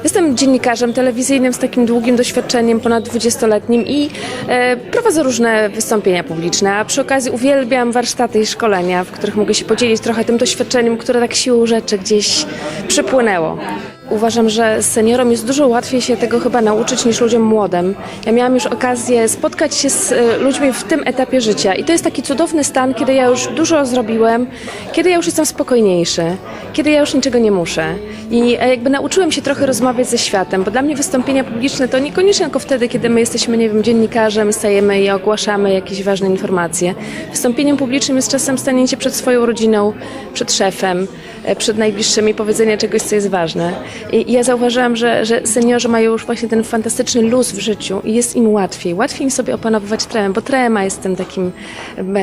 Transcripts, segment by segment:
Jestem dziennikarzem telewizyjnym z takim długim doświadczeniem, ponad 20-letnim i prowadzę różne wystąpienia publiczne, a przy okazji uwielbiam warsztaty i szkolenia, w których mogę się podzielić trochę tym doświadczeniem, które tak siłą rzeczy gdzieś przepłynęło. Uważam, że seniorom jest dużo łatwiej się tego chyba nauczyć niż ludziom młodym. Ja miałam już okazję spotkać się z ludźmi w tym etapie życia i to jest taki cudowny stan, kiedy ja już dużo zrobiłem, kiedy ja już jestem spokojniejszy, kiedy ja już niczego nie muszę. I jakby nauczyłem się trochę rozmawiać ze światem, bo dla mnie wystąpienia publiczne to niekoniecznie tylko wtedy, kiedy my jesteśmy, nie wiem, dziennikarzem, stajemy i ogłaszamy jakieś ważne informacje. Wystąpieniem publicznym jest czasem stanięcie przed swoją rodziną, przed szefem, przed najbliższymi, powiedzenie czegoś, co jest ważne. I ja zauważyłam, że seniorzy mają już właśnie ten fantastyczny luz w życiu i jest im łatwiej. Łatwiej im sobie opanowywać tremę, bo trema jest tym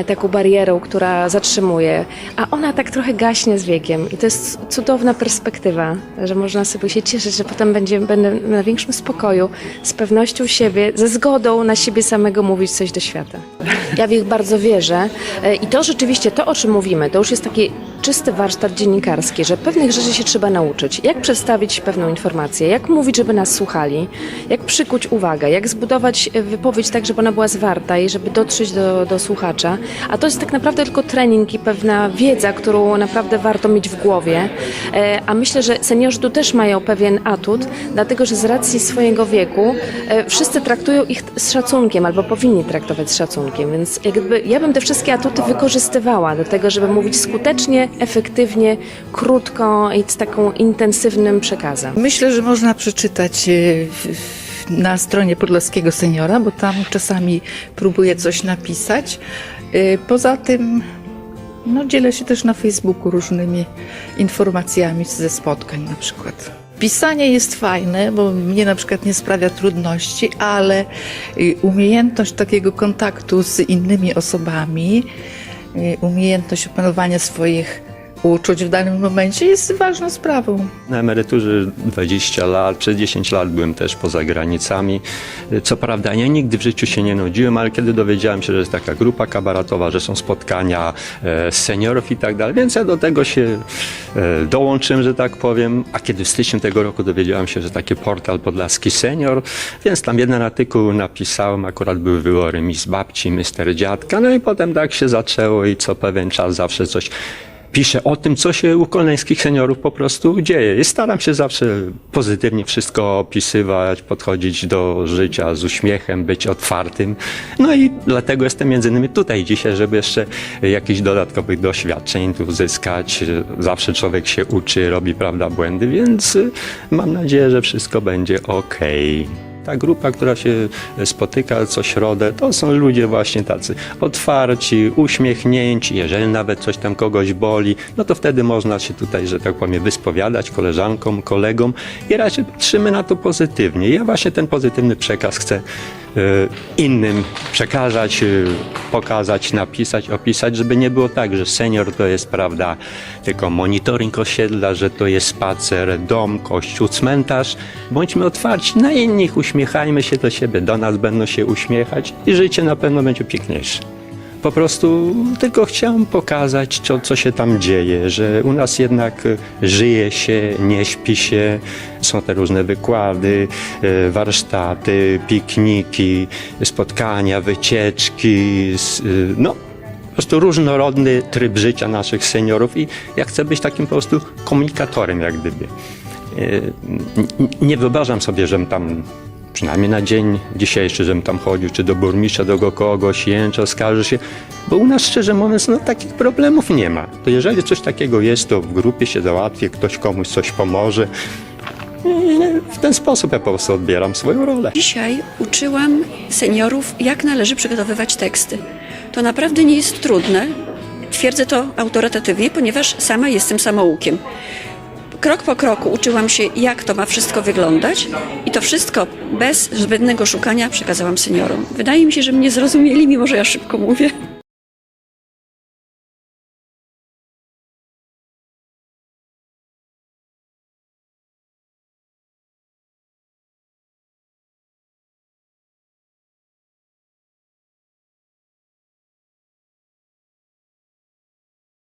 taką barierą, która zatrzymuje, a ona tak trochę gaśnie z wiekiem. I to jest cudowna perspektywa, że można sobie się cieszyć, że potem będę na większym spokoju, z pewnością siebie, ze zgodą na siebie samego mówić coś do świata. Ja w ich bardzo wierzę i to rzeczywiście, to o czym mówimy, to już jest taki czysty warsztat dziennikarski, że pewnych rzeczy się trzeba nauczyć. Jak przedstawić pewną informację, jak mówić, żeby nas słuchali, jak przykuć uwagę, jak zbudować wypowiedź tak, żeby ona była zwarta i żeby dotrzeć do słuchacza. A to jest tak naprawdę tylko trening i pewna wiedza, którą naprawdę warto mieć w głowie. A myślę, że seniorzy tu też mają pewien atut, dlatego że z racji swojego wieku wszyscy traktują ich z szacunkiem albo powinni traktować z szacunkiem. Więc jakby ja bym te wszystkie atuty wykorzystywała do tego, żeby mówić skutecznie, efektywnie, krótko i z taką intensywnym przekazem. Myślę, że można przeczytać na stronie Podlaskiego Seniora, bo tam czasami próbuję coś napisać. Poza tym dzielę się też na Facebooku różnymi informacjami ze spotkań na przykład. Pisanie jest fajne, bo mnie na przykład nie sprawia trudności, ale umiejętność takiego kontaktu z innymi osobami, umiejętność opanowania swoich uczuć w danym momencie jest ważną sprawą. Na emeryturze 20 lat, przez 10 lat byłem też poza granicami. Co prawda ja nigdy w życiu się nie nudziłem, ale kiedy dowiedziałem się, że jest taka grupa kabaretowa, że są spotkania seniorów i tak dalej, więc ja do tego się dołączyłem, że tak powiem. A kiedy w styczniu tego roku dowiedziałem się, że taki portal Podlaski Senior, więc tam jeden artykuł napisałem, akurat były wybory Miss Babci, Mister Dziadka, no i potem tak się zaczęło i co pewien czas zawsze coś piszę o tym, co się u kolneńskich seniorów po prostu dzieje. I staram się zawsze pozytywnie wszystko opisywać, podchodzić do życia z uśmiechem, być otwartym. No i dlatego jestem między innymi tutaj dzisiaj, żeby jeszcze jakichś dodatkowych doświadczeń tu uzyskać. Zawsze człowiek się uczy, robi, prawda, błędy, więc mam nadzieję, że wszystko będzie okej. Ta grupa, która się spotyka co środę, to są ludzie właśnie tacy otwarci, uśmiechnięci. Jeżeli nawet coś tam kogoś boli, no to wtedy można się tutaj, że tak powiem, wyspowiadać koleżankom, kolegom i raczej patrzymy na to pozytywnie. Ja właśnie ten pozytywny przekaz chcę innym przekazać, pokazać, napisać, opisać, żeby nie było tak, że senior to jest, prawda, tylko monitoring osiedla, że to jest spacer, dom, kościół, cmentarz. Bądźmy otwarci na innych, uśmiechajmy się do siebie, do nas będą się uśmiechać i życie na pewno będzie piękniejsze. Po prostu tylko chciałem pokazać, co się tam dzieje, że u nas jednak żyje się, nie śpi się, są te różne wykłady, warsztaty, pikniki, spotkania, wycieczki, no po prostu różnorodny tryb życia naszych seniorów i ja chcę być takim po prostu komunikatorem jak gdyby. Nie wyobrażam sobie, żebym tam przynajmniej na dzień dzisiejszy, żebym tam chodził, czy do burmistrza, do kogoś, jęczał, skarży się, bo u nas, szczerze mówiąc, takich problemów nie ma. To jeżeli coś takiego jest, to w grupie się załatwi, ktoś komuś coś pomoże. I w ten sposób ja po prostu odbieram swoją rolę. Dzisiaj uczyłam seniorów, jak należy przygotowywać teksty. To naprawdę nie jest trudne. Twierdzę to autorytatywnie, ponieważ sama jestem samoukiem. Krok po kroku uczyłam się, jak to ma wszystko wyglądać i to wszystko bez zbędnego szukania przekazałam seniorom. Wydaje mi się, że mnie zrozumieli, mimo że ja szybko mówię.